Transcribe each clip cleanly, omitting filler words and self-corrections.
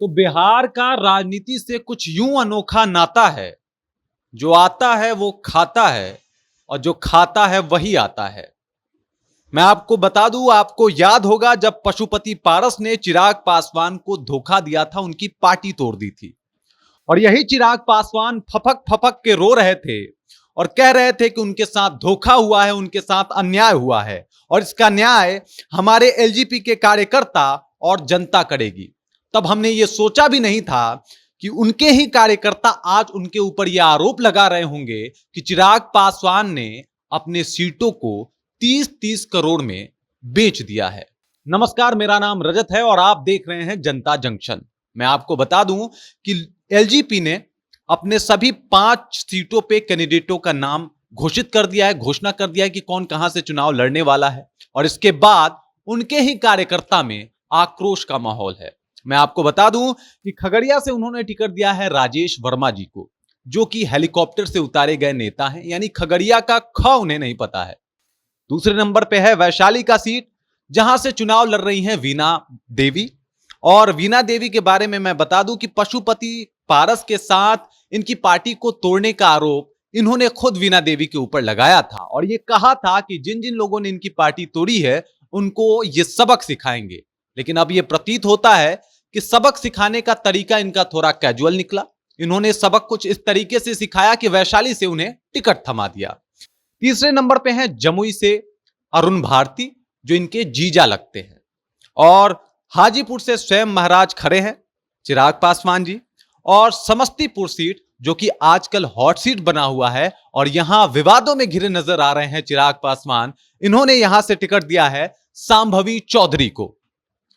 तो बिहार का राजनीति से कुछ यूं अनोखा नाता है। जो आता है वो खाता है और जो खाता है वही आता है। मैं आपको बता दूं, आपको याद होगा जब पशुपति पारस ने चिराग पासवान को धोखा दिया था, उनकी पार्टी तोड़ दी थी और यही चिराग पासवान फपक फपक के रो रहे थे और कह रहे थे कि उनके साथ धोखा हुआ है, उनके साथ अन्याय हुआ है और इसका न्याय हमारे एलजीपी के कार्यकर्ता और जनता करेगी। तब हमने ये सोचा भी नहीं था कि उनके ही कार्यकर्ता आज उनके ऊपर यह आरोप लगा रहे होंगे कि चिराग पासवान ने अपने सीटों को 30-30 करोड़ में बेच दिया है। नमस्कार, मेरा नाम रजत है और आप देख रहे हैं जनता जंक्शन। मैं आपको बता दूं कि एलजीपी ने अपने सभी 5 सीटों पे कैंडिडेटों का नाम घोषित कर दिया है, घोषणा कर दिया है कि कौन कहां से चुनाव लड़ने वाला है और इसके बाद उनके ही कार्यकर्ता में आक्रोश का माहौल है। मैं आपको बता दूं कि खगड़िया से उन्होंने टिकट दिया है राजेश वर्मा जी को, जो कि हेलीकॉप्टर से उतारे गए नेता हैं, यानी खगड़िया का ख उन्हें नहीं पता है। दूसरे नंबर पे है वैशाली का सीट, जहां से चुनाव लड़ रही हैं वीणा देवी। और वीणा देवी के बारे में मैं बता दूं कि पशुपति पारस के साथ इनकी पार्टी को तोड़ने का आरोप इन्होंने खुद वीणा देवी के ऊपर लगाया था और यह कहा था कि जिन जिन लोगों ने इनकी पार्टी तोड़ी है उनको ये सबक सिखाएंगे। लेकिन अब यह प्रतीत होता है कि सबक सिखाने का तरीका इनका थोड़ा कैजुअल निकला। इन्होंने सबक कुछ इस तरीके से सिखाया कि वैशाली से उन्हें टिकट थमा दिया। तीसरे नंबर पे हैं जमुई से अरुण भारती, जो इनके जीजा लगते हैं। और हाजीपुर से स्वयं महाराज खड़े हैं चिराग पासवान जी। और समस्तीपुर सीट, जो कि आजकल हॉट सीट बना हुआ है और यहां विवादों में घिरे नजर आ रहे हैं चिराग पासवान, इन्होंने यहां से टिकट दिया है सांभवी चौधरी को।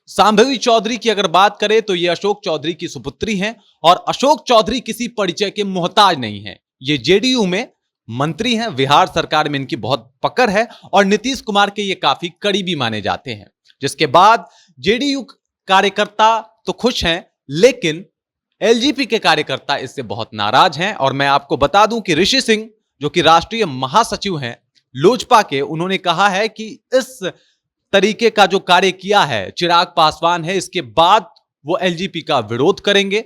सांभवी चौधरी की अगर बात करें तो ये अशोक चौधरी की सुपुत्री हैं और अशोक चौधरी किसी परिचय के मोहताज नहीं है। ये जेडीयू में मंत्री हैं, बिहार सरकार में इनकी बहुत पकड़ है और नीतीश कुमार के ये काफी करीबी माने जाते हैं। जिसके बाद जेडीयू कार्यकर्ता तो खुश हैं, लेकिन एलजीपी के कार्यकर्ता इससे बहुत नाराज हैं। और मैं आपको बता दूं कि ऋषि सिंह, जो कि राष्ट्रीय महासचिव हैं लोजपा के, उन्होंने कहा है कि इस तरीके का जो कार्य किया है चिराग पासवान है, इसके बाद वो एलजीपी का विरोध करेंगे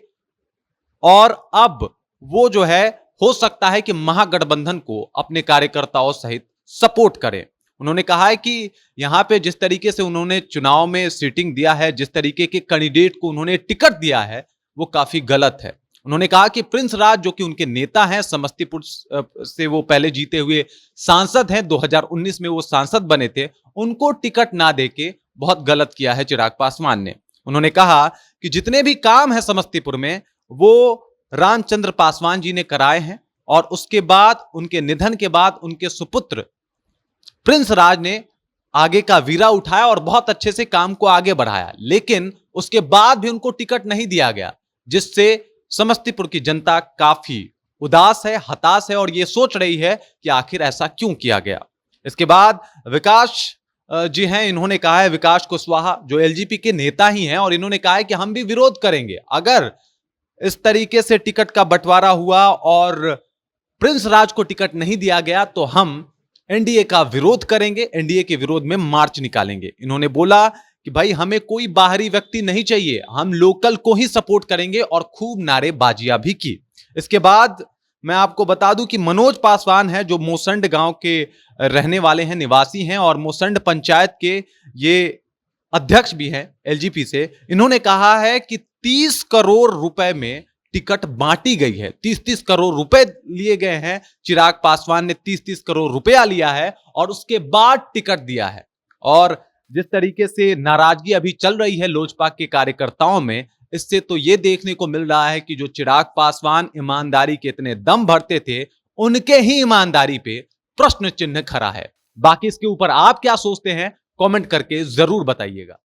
और अब वो जो है हो सकता है कि महागठबंधन को अपने कार्यकर्ताओं सहित सपोर्ट करें। उन्होंने कहा है कि यहां पे जिस तरीके से उन्होंने चुनाव में सीटिंग दिया है, जिस तरीके के कैंडिडेट को उन्होंने टिकट दिया है, वो काफी गलत है। उन्होंने कहा कि प्रिंस राज, जो कि उनके नेता हैं, समस्तीपुर से वो पहले जीते हुए सांसद हैं, 2019 में वो सांसद बने थे, उनको टिकट ना देके बहुत गलत किया है चिराग पासवान ने। उन्होंने कहा कि जितने भी काम है समस्तीपुर में वो रामचंद्र पासवान जी ने कराए हैं और उसके बाद, उनके निधन के बाद, उनके सुपुत्र प्रिंस राज ने आगे का वीरा उठाया और बहुत अच्छे से काम को आगे बढ़ाया। लेकिन उसके बाद भी उनको टिकट नहीं दिया गया, जिससे समस्तीपुर की जनता काफी उदास है, हताश है और यह सोच रही है कि आखिर ऐसा क्यों किया गया। इसके बाद विकास जी हैं, इन्होंने कहा है, विकास कुशवाहा, जो एलजीपी के नेता ही हैं, और इन्होंने कहा है कि हम भी विरोध करेंगे अगर इस तरीके से टिकट का बंटवारा हुआ और प्रिंस राज को टिकट नहीं दिया गया तो हम एनडीए का विरोध करेंगे, एनडीए के विरोध में मार्च निकालेंगे। इन्होंने बोला कि भाई हमें कोई बाहरी व्यक्ति नहीं चाहिए, हम लोकल को ही सपोर्ट करेंगे और खूब नारेबाजियां भी की। इसके बाद मैं आपको बता दूं कि मनोज पासवान है, जो मोसंड गांव के रहने वाले हैं, निवासी हैं और मोसंड पंचायत के ये अध्यक्ष भी हैं एलजीपी से। इन्होंने कहा है कि 30 करोड़ रुपए में टिकट बांटी गई है, 30-30 करोड़ रुपए लिए गए हैं। चिराग पासवान ने 30-30 करोड़ रुपया लिया है और उसके बाद टिकट दिया है। और जिस तरीके से नाराजगी अभी चल रही है लोजपा के कार्यकर्ताओं में, इससे तो यह देखने को मिल रहा है कि जो चिराग पासवान ईमानदारी के इतने दम भरते थे, उनके ही ईमानदारी पे प्रश्न चिन्ह खड़ा है। बाकी इसके ऊपर आप क्या सोचते हैं, कमेंट करके जरूर बताइएगा।